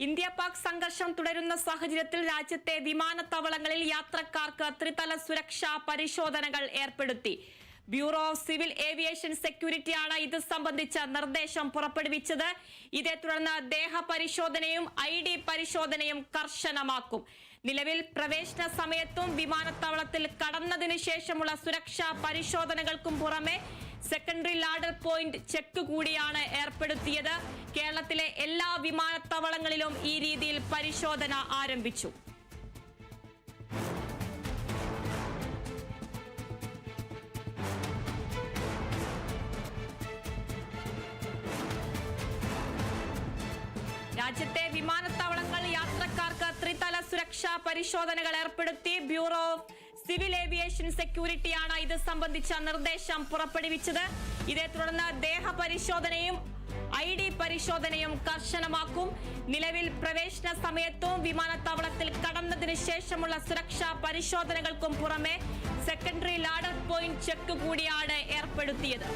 India Pak സംഘർഷം തുടരുന്ന സാഹചര്യത്തിൽ രാജ്യത്തെ വിമാനത്താവളങ്ങളിൽ യാത്രക്കാർക്ക് ത്രിതല സുരക്ഷാ പരിശോധനകൾ ഏർപ്പെടുത്തി. ബ്യൂറോ ഓഫ് സിവിൽ ഏവിയേഷൻ സെക്യൂരിറ്റിയാണ് ഇത് സംബന്ധിച്ച നിർദ്ദേശം പുറപ്പെടുവിച്ചത്. ഇതേ തുടർന്ന് ദേഹപരിശോധനയും ID പരിശോധനയും കർശനമാക്കും. നിലവിൽ പ്രവേശന സമയത്തും വിമാനത്താവളത്തിൽ കടന്നതിനു ശേഷമുള്ള സുരക്ഷാ പരിശോധനകൾക്കും പുറമെ സെക്കൻഡറി ലാഡർ പോയിന്റ് ചെക്ക് കൂടിയാണ് ഏർപ്പെടുത്തിയത്. കേരളത്തിലെ എല്ലാ വിമാനത്താവളങ്ങളിലും ഈ രീതിയിൽ പരിശോധന ആരംഭിച്ചു. രാജ്യത്തെ വിമാനത്താവളങ്ങൾ യാത്രക്കാർക്ക് ത്രിതല സുരക്ഷാ പരിശോധനകൾ ഏർപ്പെടുത്തി. ബ്യൂറോ ഓഫ് സിവിൽ ഏവിയേഷൻ സെക്യൂരിറ്റിയാണ് ഇത് സംബന്ധിച്ച നിർദ്ദേശം പുറപ്പെടുവിച്ചത്. ഇതേ തുടർന്ന് ദേഹപരിശോധനയും ID പരിശോധനയും കർശനമാക്കും. നിലവിൽ പ്രവേശന സമയത്തും വിമാനത്താവളത്തിൽ കടന്നതിന് ശേഷമുള്ള സുരക്ഷാ പരിശോധനകൾക്കും പുറമെ സെക്കൻഡറി ലാഡർ പോയിന്റ് ചെക്ക് കൂടിയാണ് ഏർപ്പെടുത്തിയത്.